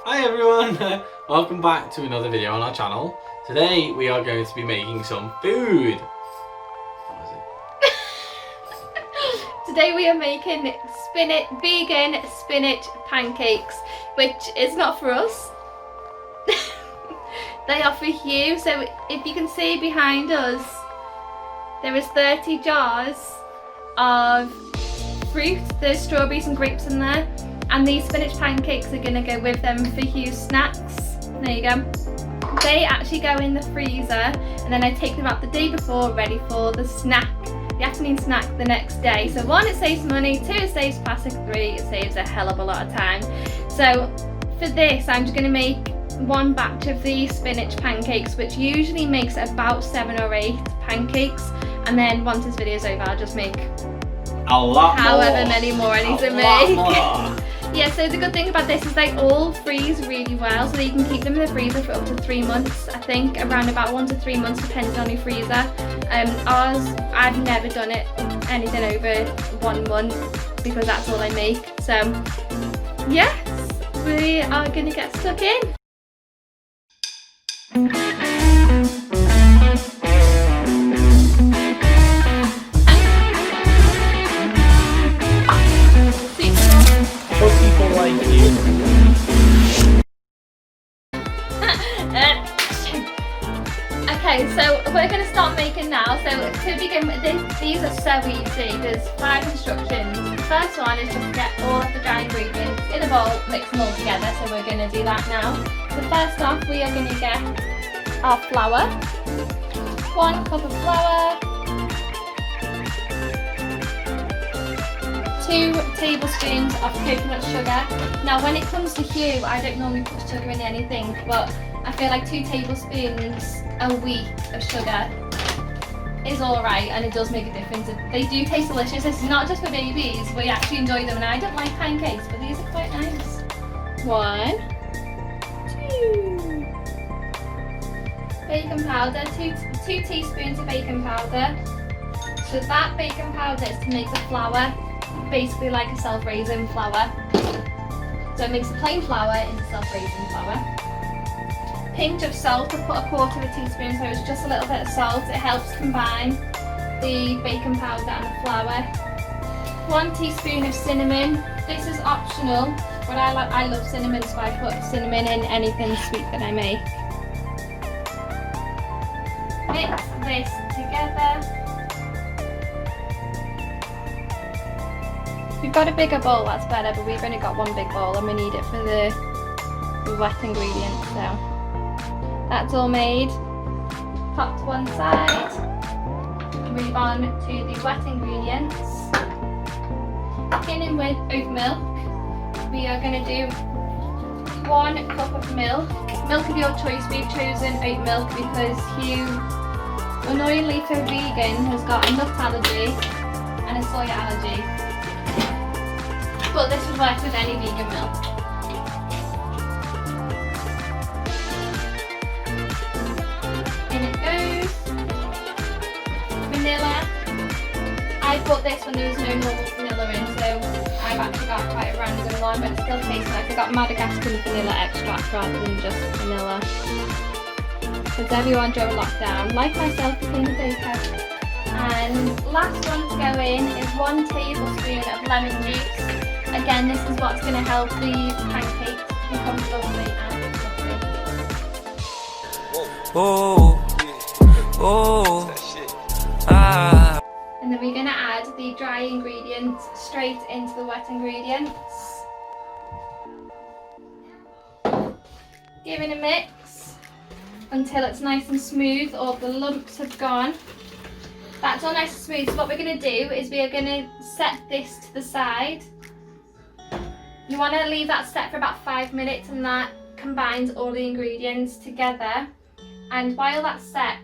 Hi everyone, welcome back to another video on our channel. Today we are going to be making some food. What is it? Today we are making vegan spinach pancakes, which is not for us. They are for you. So if you can see behind us, there is 30 jars of fruit. There's strawberries and grapes in there. And these spinach pancakes are going to go with them for Hugh's snacks. There you go. They actually go in the freezer and then I take them out the day before ready for the snack, the afternoon snack the next day. So 1, it saves money, 2, it saves plastic, 3, it saves a hell of a lot of time. So for this I'm just going to make one batch of these spinach pancakes, which usually makes about 7 or 8 pancakes, and then once this video is over I'll just make however many more I need to make. Yeah, so the good thing about this is they all freeze really well, so that you can keep them in the freezer for up to 3 months, I think, around about 1 to 3 months depending on your freezer. Ours, I've never done it anything over 1 month because that's all I make. So yes, we are going to get stuck in. Okay, so we're going to start making now. So to begin with, these are so easy. There's 5 instructions. The first one is just to get all of the dry ingredients in a bowl, mix them all together. So we're going to do that now. So first off, we are going to get our flour. 1 cup of flour. 2 tablespoons of coconut sugar. Now when it comes to Hugh, I don't normally put sugar in anything, but I feel like 2 tablespoons a week of sugar is alright, and it does make a difference. They do taste delicious. This is not just for babies, we actually enjoy them, and I don't like pancakes, but these are quite nice. 1, 2. Baking powder, 2 teaspoons of baking powder. So that baking powder is to make the flour basically like a self-raising flour. So it makes the plain flour into self-raising flour. Pinch of salt, I've put 1/4 teaspoon, so it's just a little bit of salt. It helps combine the baking powder and the flour. 1 teaspoon of cinnamon. This is optional, but I love cinnamon, so I put cinnamon in anything sweet that I make. Mix this together. If you've got a bigger bowl, that's better, but we've only got 1 big bowl and we need it for the wet ingredients, so that's all made. Pop to one side. Move on to the wet ingredients. Beginning with oat milk, we are going to do 1 cup of milk. Milk of your choice. We've chosen oat milk because Hugh, annoyingly for vegan, has got a nut allergy and a soy allergy. But this would work with any vegan milk. In it goes. Vanilla. I bought this when there was no normal vanilla in, so I've actually got quite a random one, but it still tastes nice. I got Madagascar vanilla extract rather than just vanilla. Because everyone during lockdown, like myself, became a baker. And last one to go in is 1 tablespoon of lemon juice. Again, this is what's going to help these pancakes become lovely and fluffy. Oh, And then we're going to add the dry ingredients straight into the wet ingredients. Give it a mix until it's nice and smooth, all the lumps have gone. That's all nice and smooth. So what we're going to do is we are going to set this to the side. You want to leave that set for about 5 minutes, and that combines all the ingredients together. And while that's set,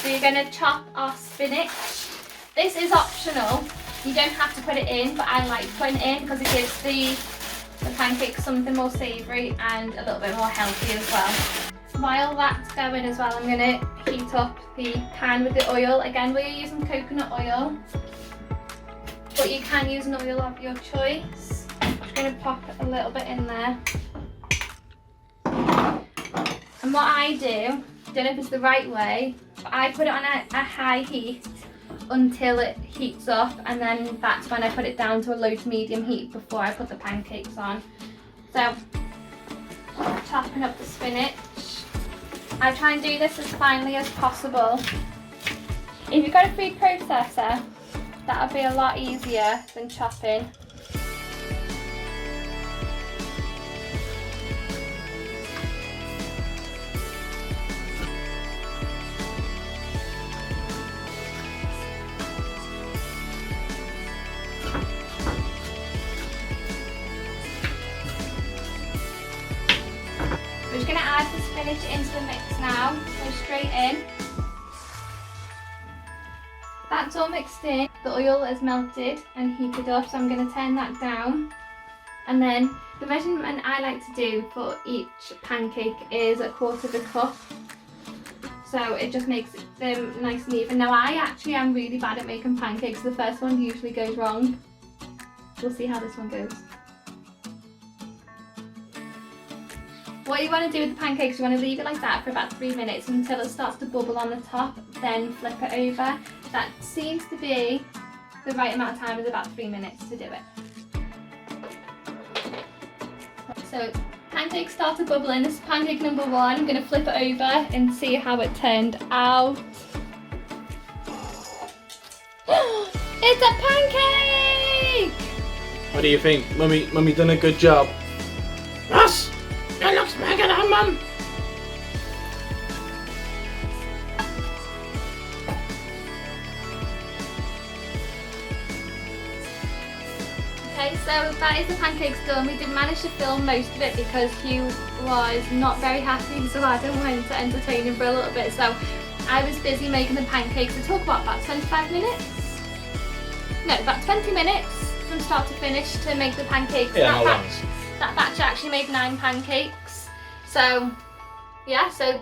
we're going to chop our spinach. This is optional. You don't have to put it in, but I like putting it in because it gives the pancakes something more savoury and a little bit more healthy as well. While that's going as well, I'm going to heat up the pan with the oil. Again, we're using coconut oil, but you can use an oil of your choice. I'm just going to pop a little bit in there. And what I do, don't know if it's the right way, but I put it on a high heat until it heats up, and then that's when I put it down to a low to medium heat before I put the pancakes on. So, chopping up the spinach. I try and do this as finely as possible. If you've got a food processor, that'll be a lot easier than chopping. We're just going to add the spinach into the mix now, go straight in. That's all mixed in, the oil is melted and heated up, so I'm going to turn that down. And then the measurement I like to do for each pancake is 1/4 cup. So it just makes them nice and even. Now I actually am really bad at making pancakes, the first one usually goes wrong. We'll see how this one goes. What you want to do with the pancakes, you want to leave it like that for about 3 minutes until it starts to bubble on the top, then flip it over. That seems to be the right amount of time, is about 3 minutes to do it. So pancakes start to bubble in. This is pancake number 1. I'm going to flip it over and see how it turned out. It's a pancake! What do you think? Mummy done a good job. Yes! It looks bigger than Mum! Okay, so that is the pancakes done. We did manage to film most of it because Hugh was not very happy, so Adam went to entertain him for a little bit. So I was busy making the pancakes. It took what, about 25 minutes? No, about 20 minutes from start to finish to make the pancakes. Yeah, That batch actually made 9 pancakes. So yeah, so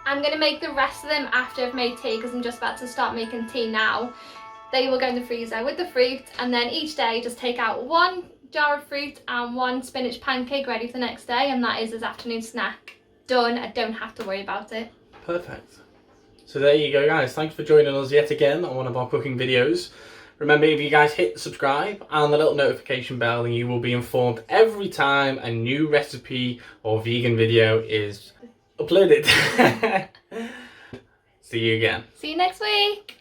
I'm going to make the rest of them after I've made tea, because I'm just about to start making tea now. They will go in the freezer with the fruit, and then each day just take out 1 jar of fruit and 1 spinach pancake ready for the next day, and that is his afternoon snack. Done. I don't have to worry about it. Perfect. So there you go, guys. Thanks for joining us yet again on one of our cooking videos. Remember, if you guys hit subscribe and the little notification bell, then you will be informed every time a new recipe or vegan video is uploaded. See you again. See you next week.